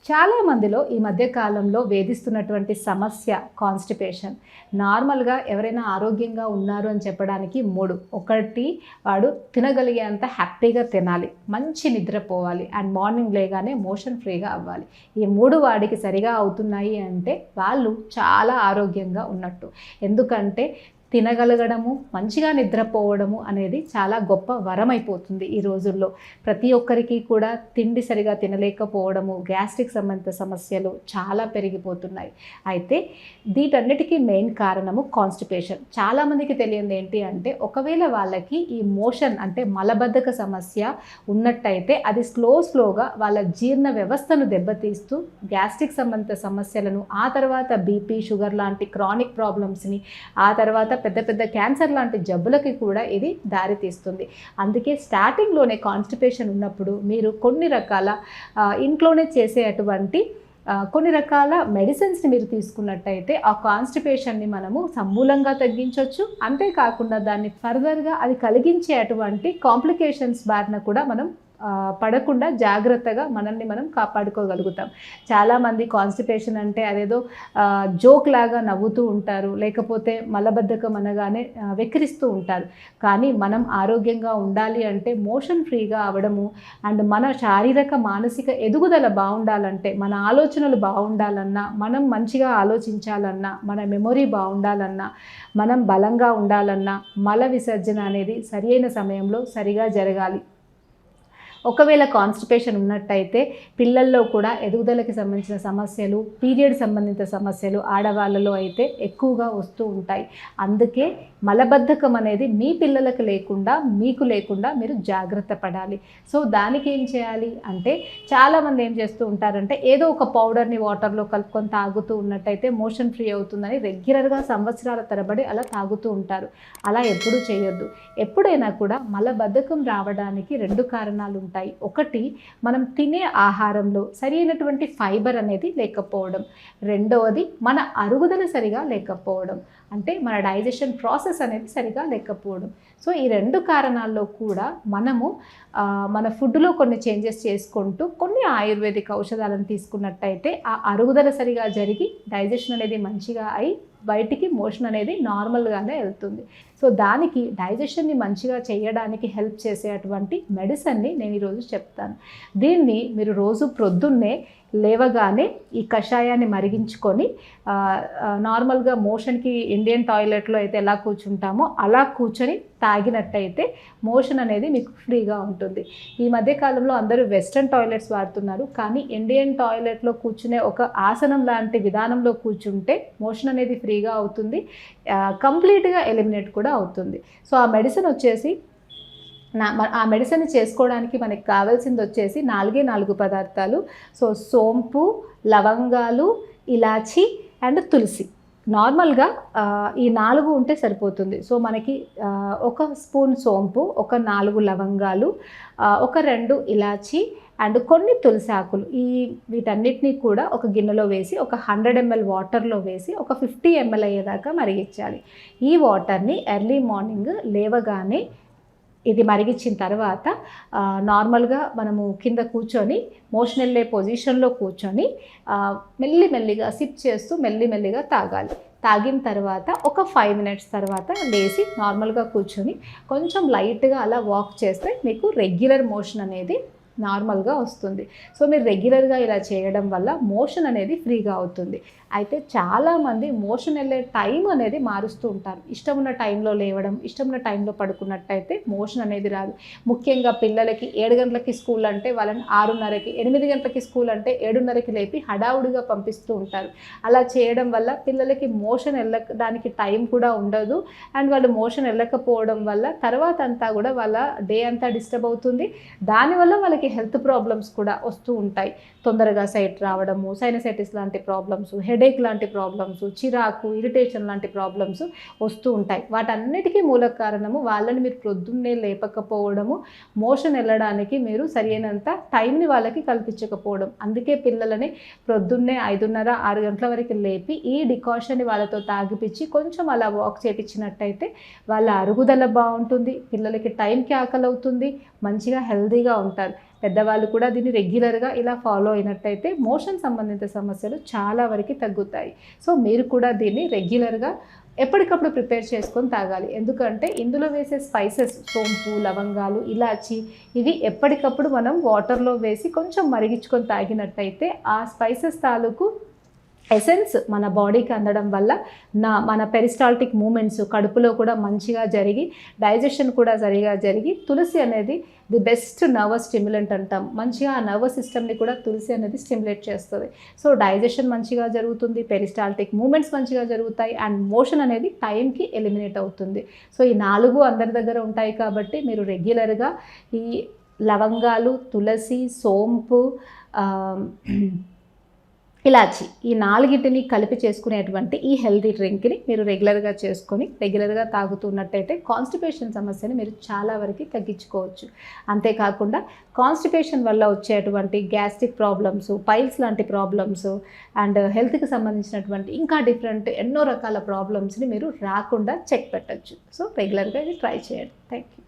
చాలా మందిలో ఈ మధ్య కాలంలో వేధిస్తున్నటువంటి సమస్య కాన్స్టిపేషన్. నార్మల్‌గా ఎవరైనా ఆరోగ్యంగా ఉన్నారు అని చెప్పడానికి 3. ఒకటి, వాడు తినగలిగేంత హ్యాపీగా తినాలి, మంచి నిద్రపోవాలి అండ్ మార్నింగ్ లేగానే మోషన్ ఫ్రీగా అవ్వాలి. ఈ 3 వాడికి సరిగా అవుతున్నాయి అంటే వాళ్ళు చాలా ఆరోగ్యంగా ఉన్నట్టు. ఎందుకంటే తినగలగడము, మంచిగా నిద్రపోవడము అనేది చాలా గొప్ప వరం అయిపోతుంది ఈ రోజుల్లో. ప్రతి ఒక్కరికి కూడా తిండి సరిగా తినలేకపోవడము, గ్యాస్ట్రిక్ సంబంధిత సమస్యలు చాలా పెరిగిపోతున్నాయి. అయితే వీటన్నిటికీ మెయిన్ కారణము కాన్స్టిపేషన్. చాలామందికి తెలియనిది ఏంటి అంటే, ఒకవేళ వాళ్ళకి ఈ మోషన్ అంటే మలబద్ధక సమస్య ఉన్నట్టయితే అది స్లోగా వాళ్ళ జీర్ణ వ్యవస్థను దెబ్బతీస్తూ గ్యాస్ట్రిక్ సంబంధిత సమస్యలను, ఆ తర్వాత బీపీ, షుగర్ లాంటి క్రానిక్ ప్రాబ్లమ్స్ని, ఆ తర్వాత పెద్ద క్యాన్సర్ లాంటి జబ్బులకి కూడా ఇది దారితీస్తుంది. అందుకే స్టార్టింగ్లోనే కాన్స్టిపేషన్ ఉన్నప్పుడు మీరు కొన్ని రకాల ఇంట్లోనే చేసేటువంటి కొన్ని రకాల మెడిసిన్స్ని మీరు తీసుకున్నట్టయితే ఆ కాన్స్టిపేషన్ని మనము సమూలంగా తగ్గించవచ్చు. అంతేకాకుండా దాన్ని ఫర్దర్గా అది కలిగించే అటువంటి కాంప్లికేషన్స్ బారిన కూడా మనం పడకుండా జాగ్రత్తగా మనల్ని మనం కాపాడుకోగలుగుతాం. చాలామంది కాన్స్టిపేషన్ అంటే అదేదో జోక్ లాగా నవ్వుతూ ఉంటారు, లేకపోతే మలబద్ధకం అనగానే వెక్కిరిస్తూ ఉంటారు. కానీ మనం ఆరోగ్యంగా ఉండాలి అంటే మోషన్ ఫ్రీగా అవ్వడము అండ్ మన శారీరక మానసిక ఎదుగుదల బాగుండాలంటే, మన ఆలోచనలు బాగుండాలన్నా, మనం మంచిగా ఆలోచించాలన్నా, మన మెమొరీ బాగుండాలన్నా, మనం బలంగా ఉండాలన్నా మల విసర్జన అనేది సరైన సమయంలో సరిగా జరగాలి. ఒకవేళ కాన్స్టిపేషన్ ఉన్నట్టయితే పిల్లల్లో కూడా ఎదుగుదలకి సంబంధించిన సమస్యలు, పీరియడ్ సంబంధిత సమస్యలు ఆడవాళ్ళలో అయితే ఎక్కువగా వస్తూ ఉంటాయి. అందుకే మలబద్ధకం అనేది మీ పిల్లలకు లేకుండా, మీకు లేకుండా మీరు జాగ్రత్త పడాలి. సో దానికి ఏం చేయాలి అంటే, చాలామంది ఏం చేస్తూ ఉంటారంటే ఏదో ఒక పౌడర్ని వాటర్లో కలుపుకొని తాగుతూ ఉన్నట్టయితే మోషన్ ఫ్రీ అవుతుందని రెగ్యులర్గా సంవత్సరాల తరబడి అలా తాగుతూ ఉంటారు. అలా ఎప్పుడూ చేయొద్దు. ఎప్పుడైనా కూడా మలబద్ధకం రావడానికి 2 కారణాలు ఉంటాయి. ఒకటి, మనం తినే ఆహారంలో సరైనటువంటి ఫైబర్ అనేది లేకపోవడం. రెండవది, మన అరుగుదల సరిగా లేకపోవడం. అంటే మన డైజెషన్ ప్రాసెస్ అనేది సరిగా లేకపోవడం. సో ఈ 2 కారణాల్లో కూడా మనము మన ఫుడ్లో కొన్ని చేంజెస్ చేసుకుంటూ కొన్ని ఆయుర్వేదిక్ ఔషధాలను తీసుకున్నట్టయితే ఆ అరుగుదల సరిగా జరిగి డైజెషన్ అనేది మంచిగా అయి బయటికి మోషన్ అనేది నార్మల్గానే వెళ్తుంది. సో దానికి డైజెషన్ని మంచిగా చేయడానికి హెల్ప్ చేసేటువంటి మెడిసిన్ని నేను ఈరోజు చెప్తాను. దీన్ని మీరు రోజు ప్రొద్దున్నే లేవగానే ఈ కషాయాన్ని మరిగించుకొని నార్మల్గా మోషన్కి ఇండియన్ టాయిలెట్లో అయితే ఎలా కూర్చుంటామో అలా కూర్చొని తాగినట్టయితే మోషన్ అనేది మీకు ఫ్రీగా ఉంటుంది. ఈ మధ్యకాలంలో అందరూ వెస్ట్రన్ టాయిలెట్స్ వాడుతున్నారు, కానీ ఇండియన్ టాయిలెట్లో కూర్చునే ఒక ఆసనం లాంటి విధానంలో కూర్చుంటే మోషన్ అనేది ఫ్రీగా అవుతుంది, కంప్లీట్గా ఎలిమినేట్ కూడా అవుతుంది. సో ఆ మెడిసిన్ వచ్చేసి ఆ మెడిసిన్ చేసుకోవడానికి మనకి కావాల్సింది వచ్చేసి 4 పదార్థాలు. సో సోంపు, లవంగాలు, ఇలాచి అండ్ తులసి. నార్మల్గా ఈ 4 ఉంటే సరిపోతుంది. సో మనకి 1 స్పూన్ సోంపు, ఒక 4 లవంగాలు, ఒక 2 ఇలాచి అండ్ కొన్ని తులసి ఆకులు, వీటన్నిటినీ కూడా ఒక గిన్నెలో వేసి ఒక 100 ml వాటర్లో వేసి ఒక 50 ml అయ్యేదాకా మరిగించాలి. ఈ వాటర్ని ఎర్లీ మార్నింగ్ లేవగానే ఇది మరిగించిన తర్వాత నార్మల్గా మనము కింద కూర్చొని మోషన్ వెళ్ళే పొజిషన్లో కూర్చొని మెల్లిమెల్లిగా సిప్ చేస్తూ మెల్లిమెల్లిగా తాగాలి. తాగిన తర్వాత ఒక 5 minutes తర్వాత లేచి నార్మల్గా కూర్చొని కొంచెం లైట్గా అలా వాక్ చేస్తే మీకు రెగ్యులర్ మోషన్ అనేది నార్మల్గా వస్తుంది. సో మీరు రెగ్యులర్గా ఇలా చేయడం వల్ల మోషన్ అనేది ఫ్రీగా అవుతుంది. అయితే చాలామంది మోషన్ వెళ్ళే టైం అనేది మారుస్తూ ఉంటారు. ఇష్టం ఉన్న టైంలో లేవడం, ఇష్టం ఉన్న టైంలో పడుకున్నట్టయితే మోషన్ అనేది రాదు. ముఖ్యంగా పిల్లలకి 7 గంటలకి స్కూల్ అంటే వాళ్ళని 6:30కి, 8 గంటలకి స్కూల్ అంటే 7:30కి లేపి హడావుడిగా పంపిస్తూ ఉంటారు. అలా చేయడం వల్ల పిల్లలకి మోషన్ వెళ్ళడానికి టైం కూడా ఉండదు అండ్ వాళ్ళు మోషన్ వెళ్ళకపోవడం వల్ల తర్వాత అంతా కూడా వాళ్ళ డే అంతా డిస్టర్బ్ అవుతుంది. దానివల్ల వాళ్ళకి హెల్త్ ప్రాబ్లమ్స్ కూడా వస్తూ ఉంటాయి. తొందరగా సైట్ రావడము, సైనసైటిస్ లాంటి ప్రాబ్లమ్స్, హెడేక్ లాంటి ప్రాబ్లమ్స్, చిరాకు, ఇరిటేషన్ లాంటి ప్రాబ్లమ్స్ వస్తూ ఉంటాయి. వాటన్నిటికీ మూల కారణము వాళ్ళని మీరు ప్రొద్దున్నే లేపకపోవడము, మోషన్ వెళ్ళడానికి మీరు సరైనంత టైంని వాళ్ళకి కల్పించకపోవడం. అందుకే పిల్లలని ప్రొద్దున్నే 5:30, 6 గంటల వరకు లేపి ఈ డికాషన్ని వాళ్ళతో తాగిపించి కొంచెం అలా వాక్ చేయించినట్టయితే వాళ్ళ అరుగుదల బాగుంటుంది, పిల్లలకి టైంకి ఆకలి అవుతుంది, మంచిగా హెల్తీగా ఉంటారు. పెద్దవాళ్ళు కూడా దీన్ని రెగ్యులర్గా ఇలా ఫాలో అయినట్టయితే మోషన్ సంబంధిత సమస్యలు చాలా వరకు తగ్గుతాయి. సో మీరు కూడా దీన్ని రెగ్యులర్గా ఎప్పటికప్పుడు ప్రిపేర్ చేసుకొని తాగాలి. ఎందుకంటే ఇందులో వేసే స్పైసెస్ సోంపు, లవంగాలు, ఇలాచి ఇవి ఎప్పటికప్పుడు మనం వాటర్లో వేసి కొంచెం మరిగించుకొని తాగినట్టయితే ఆ స్పైసెస్ తాలూకు ఎసెన్స్ మన బాడీకి అందడం వల్ల మన పెరిస్టాల్టిక్ మూమెంట్స్ కడుపులో కూడా మంచిగా జరిగి డైజెషన్ కూడా సరిగా జరిగి తులసి అనేది ది బెస్ట్ నర్వస్ స్టిమ్యులెంట్ అంటాం. మంచిగా ఆ నర్వస్ సిస్టమ్ని కూడా తులసి అనేది స్టిమ్యులేట్ చేస్తుంది. సో డైజెషన్ మంచిగా జరుగుతుంది, పెరిస్టాల్టిక్ మూమెంట్స్ మంచిగా జరుగుతాయి అండ్ మోషన్ అనేది టైంకి ఎలిమినేట్ అవుతుంది. సో ఈ 4 అందరి దగ్గర ఉంటాయి కాబట్టి మీరు రెగ్యులర్గా ఈ లవంగాలు, తులసి, సోంపు, ఇలాచి ఈ 4టిని కలిపి చేసుకునేటువంటి ఈ హెల్తీ డ్రింక్ని మీరు రెగ్యులర్గా చేసుకొని రెగ్యులర్గా తాగుతున్నట్టయితే కాన్స్టిపేషన్ సమస్యని మీరు చాలా వరకు తగ్గించుకోవచ్చు. అంతేకాకుండా కాన్స్టిపేషన్ వల్ల వచ్చేటువంటి గ్యాస్ట్రిక్ ప్రాబ్లమ్స్, పైల్స్ లాంటి ప్రాబ్లమ్స్ అండ్ హెల్త్కి సంబంధించినటువంటి ఇంకా డిఫరెంట్ ఎన్నో రకాల ప్రాబ్లమ్స్ని మీరు రాకుండా చెక్ పెట్టచ్చు. సో రెగ్యులర్గా ఇది ట్రై చేయండి. Thank you.